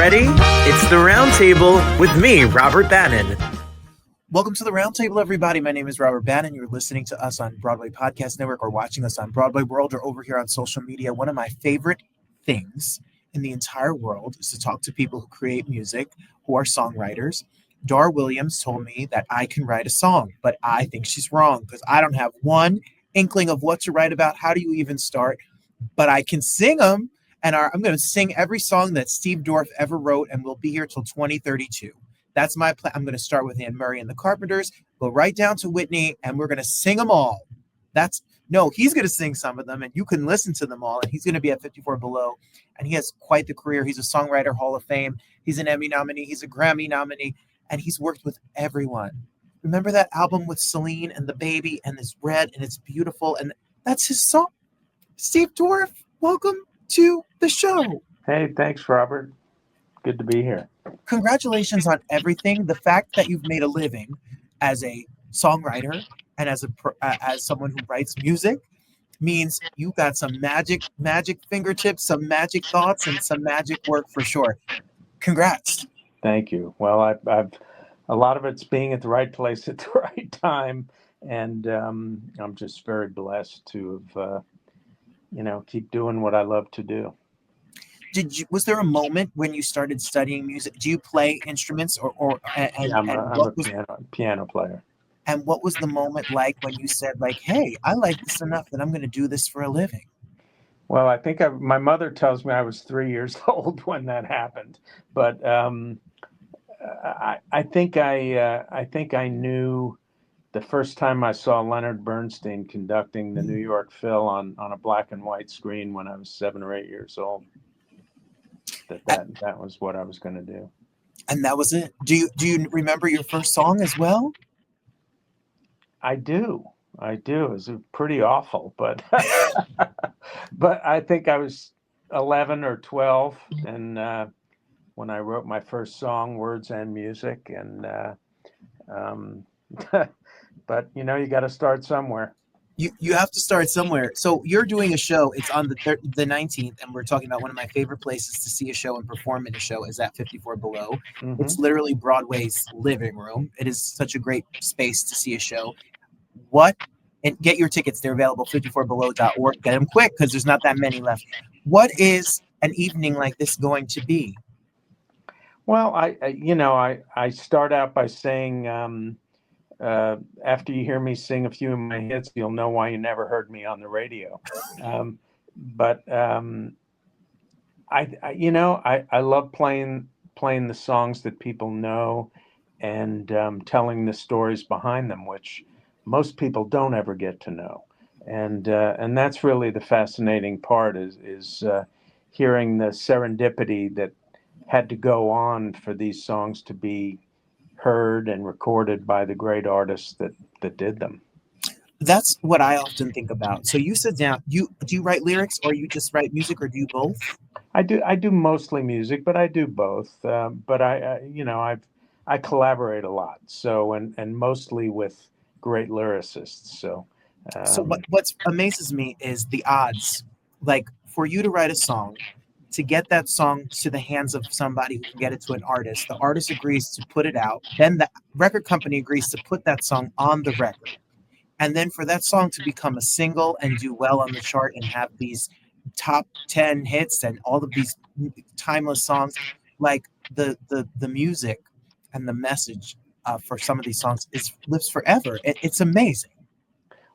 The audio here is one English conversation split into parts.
ready? It's the Roundtable with me, Robert Bannon. Welcome to the Roundtable, everybody. My name is Robert Bannon. You're listening to us on Broadway Podcast Network or watching us on Broadway World or over here on social media. One of my favorite things in the entire world is to talk to people who create music, who are songwriters. Dar Williams told me that I can write a song, but I think she's wrong because I don't have one inkling of what to write about. How do you even start? But I can sing them, and I'm going to sing every song that Steve Dorff ever wrote, and we'll be here till 2032. That's my plan. I'm going to start with Anne Murray and the Carpenters, go right down to Whitney, and we're going to sing them all. He's going to sing some of them, and you can listen to them all, and he's going to be at 54 Below, and he has quite the career. He's a Songwriter Hall of Fame. He's an Emmy nominee. He's a Grammy nominee, and he's worked with everyone. Remember that album with Celine and the baby, and it's red, and it's beautiful, and that's his song. Steve Dorff, welcome to the show. Hey, thanks, Robert. Good to be here. Congratulations on everything. The fact that you've made a living as a songwriter and as someone who writes music means you got some magic fingertips, some magic thoughts, and some magic work for sure. Congrats. Thank you. Well, I've a lot of it's being at the right place at the right time, and I'm just very blessed to have keep doing what I love to do. Was there a moment when you started studying music? Do you play instruments I'm a piano player. And what was the moment like when you said, like, hey, I like this enough that I'm going to do this for a living? Well, I think my mother tells me I was 3 years old when that happened, but I think I knew the first time I saw Leonard Bernstein conducting the New York Phil on a black and white screen when I was 7 or 8 years old. That was what I was going to do. And that was it. Do you remember your first song as well? I do. It was pretty awful, but but I think I was 11 or 12, and when I wrote my first song, Words and Music, and but you got to start somewhere. You have to start somewhere. So you're doing a show. It's on the 19th, and we're talking about one of my favorite places to see a show and perform in a show is at 54 Below. Mm-hmm. It's literally Broadway's living room. It is such a great space to see a show. And get your tickets. They're available 54below.org. Get them quick because there's not that many left. What is an evening like this going to be? Well, I start out by saying, after you hear me sing a few of my hits, you'll know why you never heard me on the radio. I love playing the songs that people know and telling the stories behind them, which most people don't ever get to know. And that's really the fascinating part is hearing the serendipity that had to go on for these songs to be heard and recorded by the great artists that did them. That's what I often think about. So you sit down, do you write lyrics or you just write music or do you both? I do mostly music, but I do both. But I collaborate a lot. So and mostly with great lyricists. So what amazes me is the odds, like for you to write a song, to get that song to the hands of somebody who can get it to an artist. The artist agrees to put it out. Then the record company agrees to put that song on the record. And then for that song to become a single and do well on the chart and have these top 10 hits and all of these timeless songs, like the music and the message for some of these songs lives forever. It's amazing.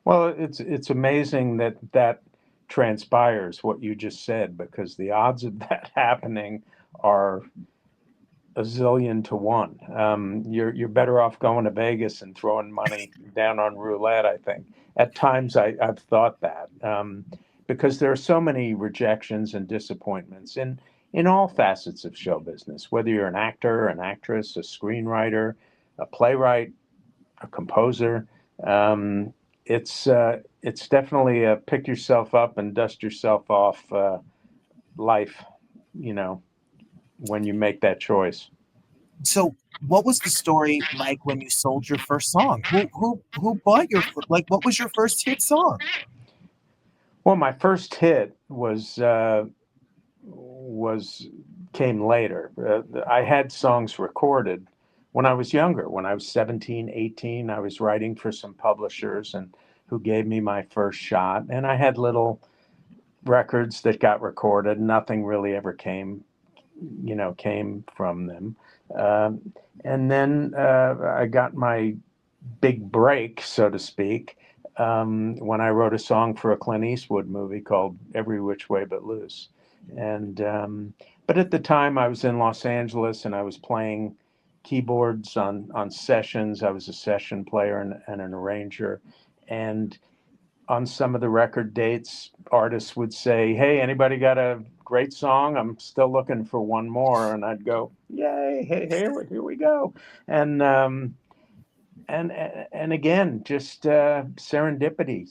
Well, it's amazing that transpires what you just said, because the odds of that happening are a zillion to one. You're better off going to Vegas and throwing money down on roulette, I think. At times I've thought that, because there are so many rejections and disappointments in all facets of show business, whether you're an actor, an actress, a screenwriter, a playwright, a composer. It's definitely a pick yourself up and dust yourself off life, when you make that choice. So what was the story like when you sold your first song? Who bought what was your first hit song? Well, my first hit was came later. I had songs recorded when I was younger. When I was 17, 18, I was writing for some publishers and who gave me my first shot. And I had little records that got recorded. Nothing really ever came from them. And then I got my big break, so to speak, when I wrote a song for a Clint Eastwood movie called Every Which Way But Loose. And but at the time I was in Los Angeles and I was playing keyboards on sessions. I was a session player and an arranger. And on some of the record dates, artists would say, "Hey, anybody got a great song? I'm still looking for one more." And I'd go, "Yay, hey, here we go." And and again, just serendipity,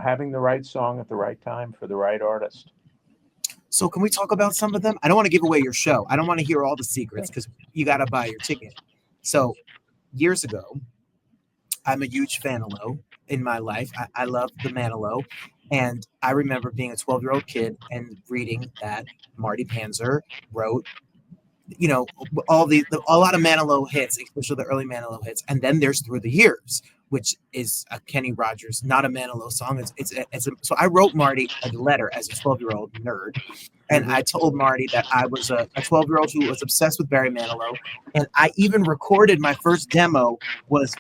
having the right song at the right time for the right artist. So can we talk about some of them? I don't want to give away your show. I don't want to hear all the secrets because you got to buy your ticket. So years ago, I'm a huge fan of Low in my life. I love the Manilow. And I remember being a 12-year-old kid and reading that Marty Panzer wrote, a lot of Manilow hits, especially the early Manilow hits. And then there's Through the Years, which is a Kenny Rogers, not a Manilow song. So I wrote Marty a letter as a 12-year-old nerd. And I told Marty that I was a 12-year-old who was obsessed with Barry Manilow. And I even recorded my first demo was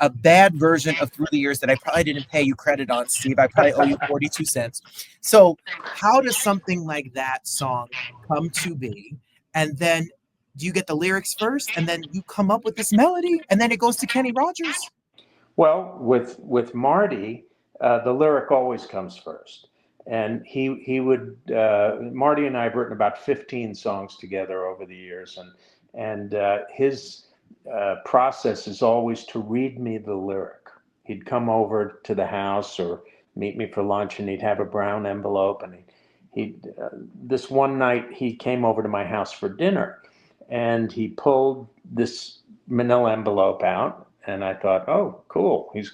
a bad version of Through the Years that I probably didn't pay you credit on, Steve. I probably owe you 42 cents. So how does something like that song come to be? And then do you get the lyrics first and then you come up with this melody and then it goes to Kenny Rogers? Well, with Marty, the lyric always comes first. And he would Marty and I have written about 15 songs together over the years, and his process is always to read me the lyric. He'd come over to the house or meet me for lunch, and he'd have a brown envelope, and this one night he came over to my house for dinner, and he pulled this manila envelope out, and I thought, oh, cool, he's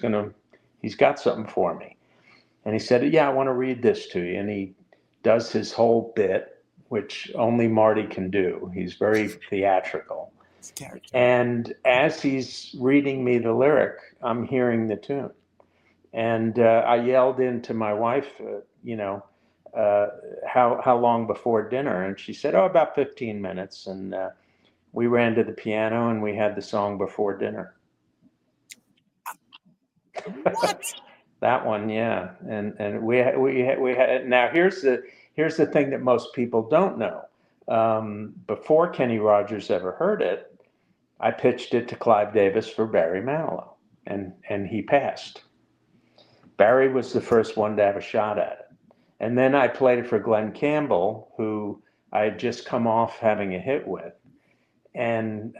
got something for me. And he said, yeah, I want to read this to you. And he does his whole bit, which only Marty can do. He's very theatrical. And as he's reading me the lyric, I'm hearing the tune. And I yelled into my wife, how long before dinner? And she said, oh, about 15 minutes. And we ran to the piano and we had the song before dinner. What? That one, yeah, and we had. Now here's the thing that most people don't know. Before Kenny Rogers ever heard it, I pitched it to Clive Davis for Barry Manilow, and he passed. Barry was the first one to have a shot at it, and then I played it for Glenn Campbell, who I had just come off having a hit with, and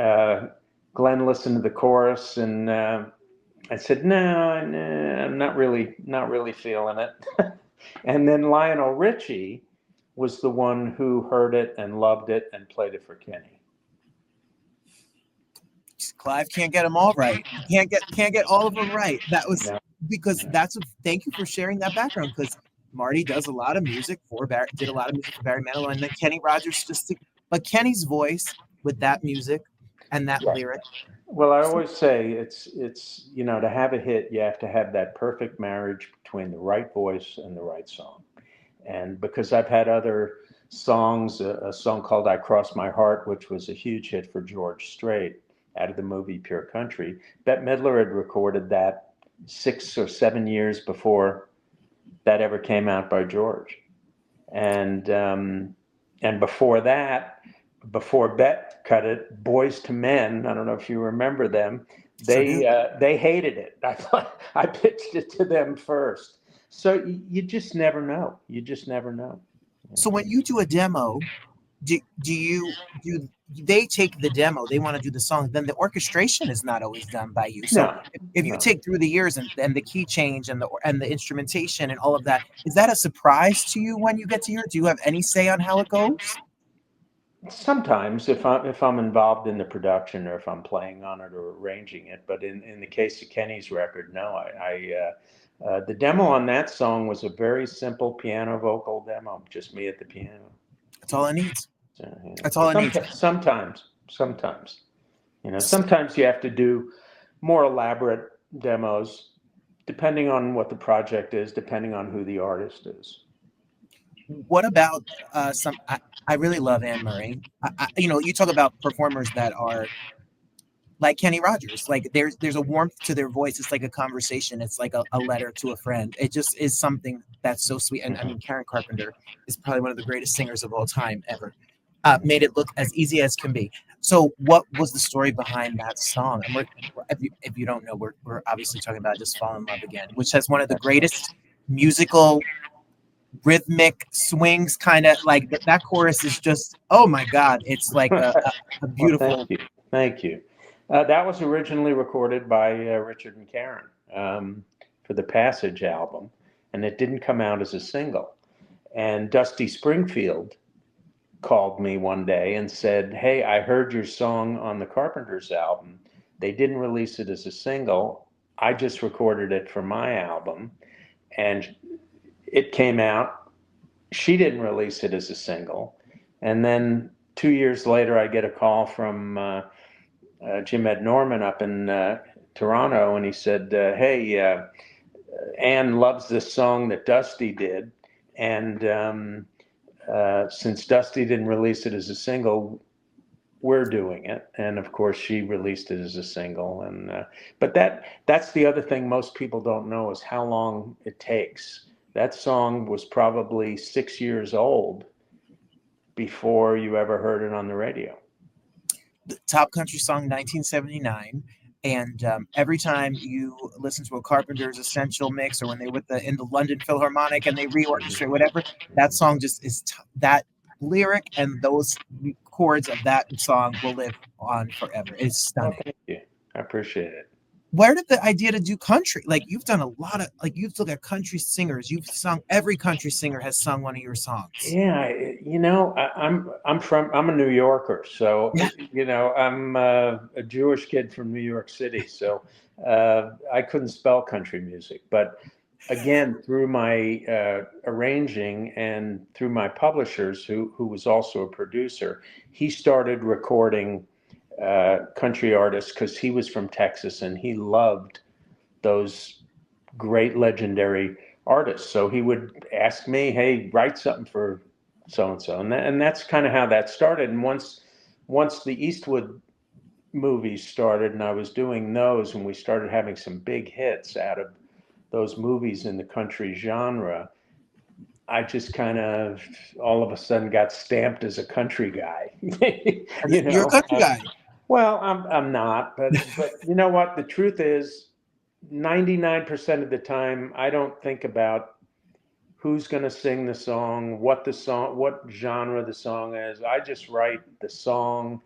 Glenn listened to the chorus and. I said, no, I'm not really feeling it. And then Lionel Richie was the one who heard it and loved it and played it for Kenny. Clive can't get them all right. Can't get all of them right. That was because thank you for sharing that background, because Marty does a lot of music for Barry, did a lot of music for Barry Manilow, and then Kenny Rogers but Kenny's voice with that music and that lyric. Well, I always say it's to have a hit, you have to have that perfect marriage between the right voice and the right song. And because I've had other songs, a song called I Cross My Heart, which was a huge hit for George Strait out of the movie Pure Country. Bette Midler had recorded that 6 or 7 years before that ever came out by George. And before that, before Bette cut it, Boys to Men, I don't know if you remember them, they hated it. I pitched it to them first. So you just never know. You just never know. So when you do a demo, do they take the demo, they want to do the song, then the orchestration is not always done by you. So if you take Through the Years and the key change and the instrumentation and all of that, is that a surprise to you when you get to hear it? Do you have any say on how it goes? Sometimes if I'm involved in the production or if I'm playing on it or arranging it, but in the case of Kenny's record, no, the demo on that song was a very simple piano vocal demo, just me at the piano. That's all it needs. So, you know, That's all it needs. Sometimes, you know, sometimes you have to do more elaborate demos, depending on what the project is, depending on who the artist is. What about I really love Anne Murray. You know, you talk about performers that are like Kenny Rogers. Like there's a warmth to their voice. It's like a conversation. It's like a letter to a friend. It just is something that's so sweet. And I mean, Karen Carpenter is probably one of the greatest singers of all time ever. Made it look as easy as can be. So what was the story behind that song? And if you don't know, we're obviously talking about Just Fall in Love Again, which has one of the greatest musical rhythmic swings, kind of like that chorus is just, oh my God, it's like a beautiful. Well, thank you. That was originally recorded by Richard and Karen for the Passage album, and it didn't come out as a single. And Dusty Springfield called me one day and said, "Hey, I heard your song on the Carpenters album. They didn't release it as a single. I just recorded it for my album, and it came out. She didn't release it as a single." And then 2 years later, I get a call from Jim Ed Norman up in Toronto, and he said, "Hey, Anne loves this song that Dusty did, and since Dusty didn't release it as a single, we're doing it." And of course, she released it as a single. And but that's the other thing most people don't know is how long it takes. That song was probably 6 years old before you ever heard it on the radio. The top country song, 1979. And every time you listen to a Carpenters Essential mix, or when they were in the London Philharmonic and they reorchestrate whatever, that song just is that lyric and those chords of that song will live on forever. It's stunning. Oh, thank you. I appreciate it. Where did the idea to do country? Like you've done a lot of, like you've looked at country singers. You've sung, every country singer has sung one of your songs. Yeah, you know, I'm a New Yorker, so Yeah. you know, I'm a Jewish kid from New York City, so I couldn't spell country music. But again, through my arranging and through my publishers, who was also a producer, he started recording country artists because he was from Texas and he loved those great legendary artists. So he would ask me, "Hey, write something for so and so," and that's kind of how that started. And once the Eastwood movies started, and I was doing those, and we started having some big hits out of those movies in the country genre, I just kind of all of a sudden got stamped as a country guy. You know? You're a country guy. Well, I'm not, but you know what? The truth is, 99% of the time, I don't think about who's going to sing the song, what genre the song is. I just write the song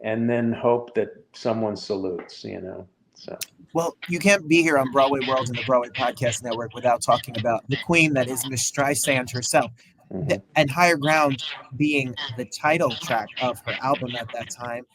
and then hope that someone salutes, you know. So. Well, you can't be here on Broadway World and the Broadway Podcast Network without talking about the queen that is Miss Streisand herself. Mm-hmm. And Higher Ground being the title track of her album at that time,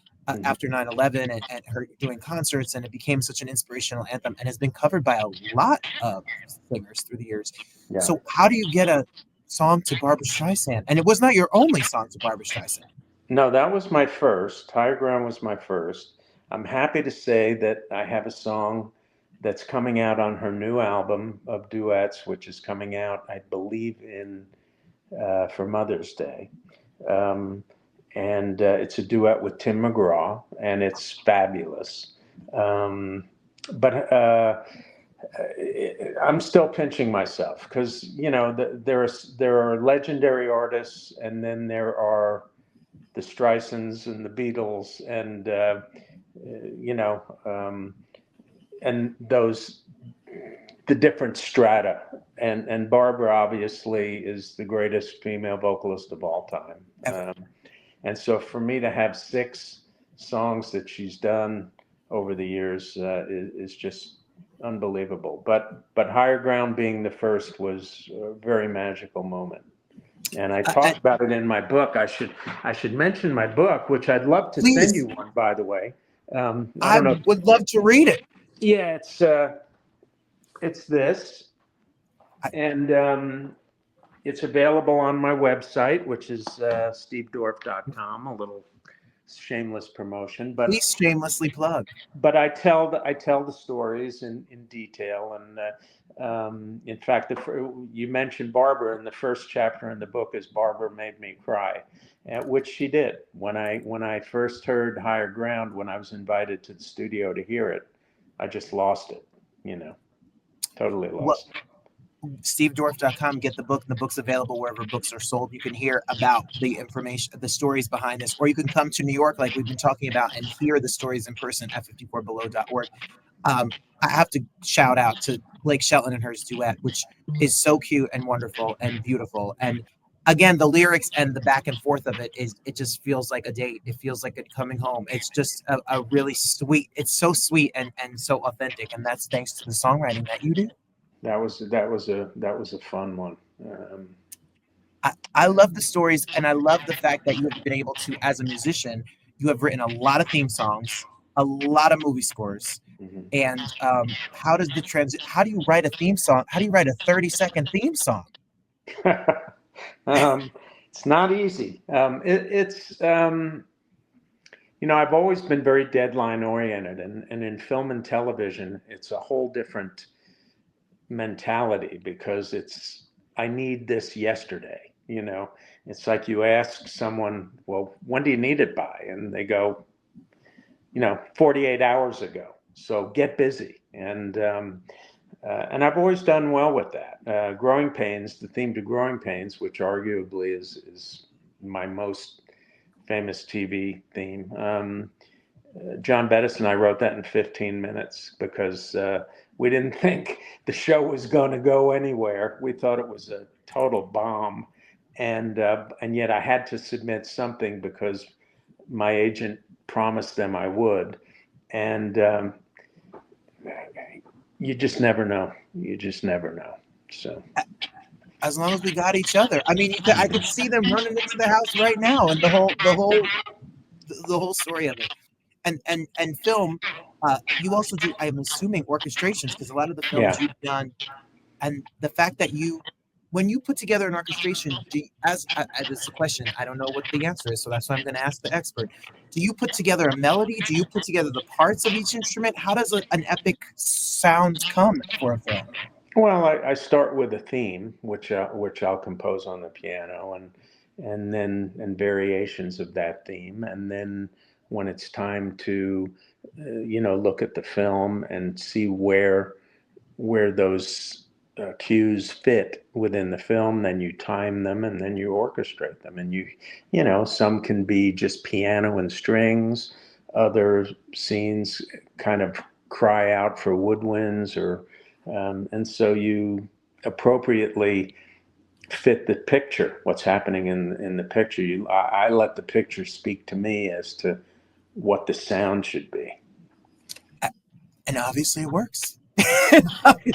after 9/11, and her doing concerts, and it became such an inspirational anthem and has been covered by a lot of singers through the years. Yeah. So how do you get a song to Barbra Streisand? And it was not your only song to Barbra Streisand. No, that was my first. Higher Ground was my first. I'm happy to say that I have a song that's coming out on her new album of duets, which is coming out, I believe, for Mother's Day. And it's a duet with Tim McGraw, and it's fabulous. But I'm still pinching myself because, you know, there are legendary artists, and then there are the Streisands and the Beatles, and you know, and the different strata. And Barbra obviously is the greatest female vocalist of all time. And so for me to have 6 songs that she's done over the years is just unbelievable. But Higher Ground being the first was a very magical moment. And I talked about it in my book. I should mention my book, which I'd love to send you one, by the way. I would love to read it. Yeah, it's this, and It's available on my website, which is stevedorff.com. A little shameless promotion, but Please shamelessly plug. I tell the stories in detail, and in fact, you mentioned Barbra, and the first chapter in the book is Barbra Made Me Cry, which she did when I first heard Higher Ground. When I was invited to the studio to hear it, I just lost it, totally lost it. SteveDorff.com, get the book. The book's available wherever books are sold. You can hear about the information, the stories behind this, or you can come to New York like we've been talking about and hear the stories in person at 54below.org. I have to shout out to Blake Shelton and her duet, which is so cute and wonderful and beautiful. And again, the lyrics and the back and forth of it just feels like a date. It feels like it coming home. It's just a really sweet, it's so sweet and so authentic. And that's thanks to the songwriting that you do. That was a fun one. I love the stories, and I love the fact that you have been able to, as a musician, you have written a lot of theme songs, a lot of movie scores. Mm-hmm. And how do you write a theme song? How do you write a 30-second theme song? It's not easy. I've always been very deadline oriented, and in film and television, it's a whole different mentality because I need this yesterday. It's like you ask someone, well, when do you need it by? And they go, 48 hours ago. So get busy. And I've always done well with that. Growing Pains, the theme to Growing Pains, which arguably is my most famous TV theme. John Bettis and I wrote that in 15 minutes because we didn't think the show was going to go anywhere. We thought it was a total bomb. And yet I had to submit something because my agent promised them I would. And you just never know. So as long as we got each other, I mean, I could see them running into the house right now, and the whole story of it. And film, you also do, I'm assuming, orchestrations, because a lot of the films you've done, and the fact that when you put together an orchestration, this is a question, I don't know what the answer is, so that's why I'm going to ask the expert. Do you put together a melody? Do you put together the parts of each instrument? How does an epic sound come for a film? Well, I start with a theme, which I'll compose on the piano, and variations of that theme, and then when it's time to, look at the film and see where those cues fit within the film, then you time them and then you orchestrate them. And some can be just piano and strings, other scenes kind of cry out for woodwinds, and so you appropriately fit the picture, what's happening in the picture. I let the picture speak to me as to what the sound should be. And obviously it works.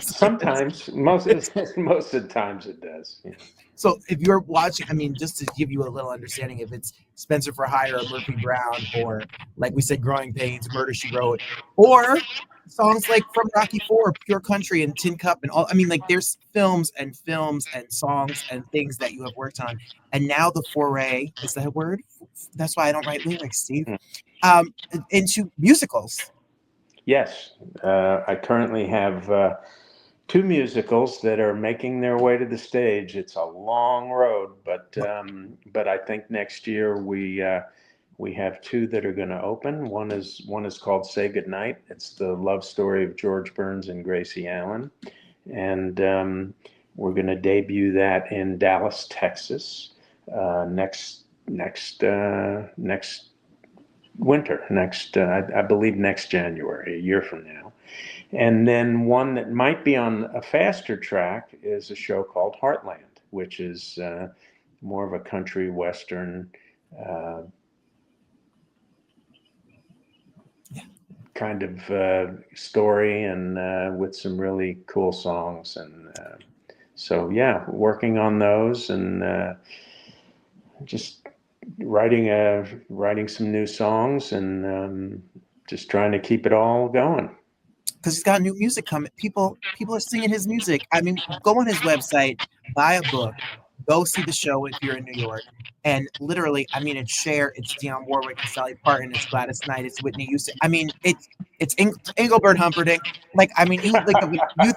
Sometimes, most of the times it does. Yeah. So if you're watching, I mean, just to give you a little understanding, if it's Spencer for Hire or Murphy Brown, or like we said, Growing Pains, Murder, She Wrote, or songs like From Rocky IV, Pure Country, and Tin Cup, and all, I mean, like there's films and songs and things that you have worked on. And now the foray, is that a word? That's why I don't write lyrics, Steve. Into musicals. Yes, I currently have 2 musicals that are making their way to the stage. It's a long road, but I think next year we have 2 that are going to open. One is called Say Goodnight. It's the love story of George Burns and Gracie Allen, and we're going to debut that in Dallas, Texas, next winter, I believe next January, a year from now. And then one that might be on a faster track is a show called Heartland, which is more of a country western kind of story, and with some really cool songs. And so working on those, and just writing some new songs, and just trying to keep it all going. Because he's got new music coming. People are singing his music. I mean, go on his website, buy a book, Go see the show if you're in New York. And literally, I mean, it's Cher, it's Dionne Warwick, it's Sally Parton, it's Gladys Knight, it's Whitney Houston. I mean, it's Engelbert Humperdinck. Like, I mean, you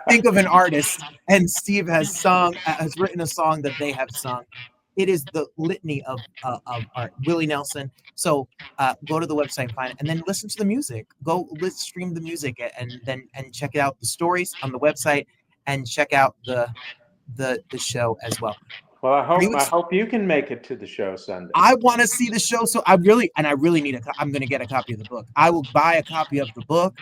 think of an artist, and Steve has written a song that they have sung. It is the litany of art. Willie Nelson. So go to the website and find it, and then listen to the music. Let's stream the music, and check out the stories on the website, and check out the show as well. Well, I hope you can make it to the show Sunday. I want to see the show, so I really need I'm going to get a copy of the book. I will buy a copy of the book.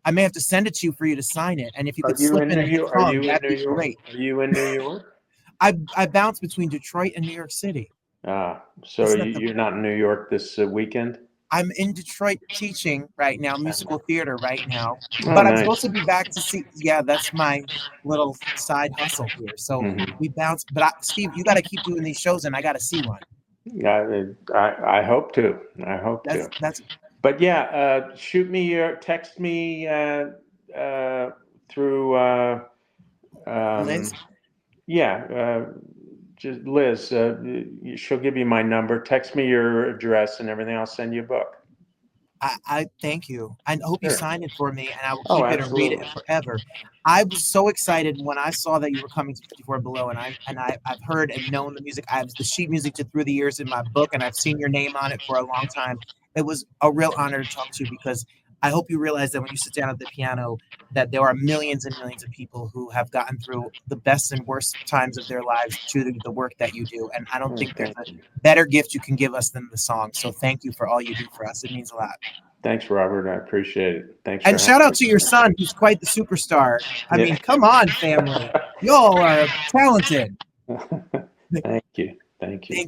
I may have to send it to you for you to sign it, and if you could slip in a hit song, that'd be great. Are you in New York? I bounce between Detroit and New York City. So you're not in New York this weekend? I'm in Detroit teaching right now, musical theater right now. Oh, but nice. I'm supposed to be back to see. Yeah, that's my little side hustle here. So we bounce. But Steve, you got to keep doing these shows, and I got to see one. I hope to. But yeah, text me through. Liz? Just Liz, she'll give you my number. Text me your address and everything. I'll send you a book. I thank you. I hope you sign it for me, and I will keep it and read it forever. I was so excited when I saw that you were coming to 54 Below, and I've heard and known the music. I have the sheet music to Through the Years in my book, and I've seen your name on it for a long time. It was a real honor to talk to you, because I hope you realize that when you sit down at the piano, that there are millions and millions of people who have gotten through the best and worst times of their lives to the work that you do. And I don't think there's a better gift you can give us than the song. So thank you for all you do for us. It means a lot. Thanks, Robert. I appreciate it. Thanks. And shout out to your son, who's quite the superstar. I mean, come on, family. Y'all are talented. Thank you. Thank you.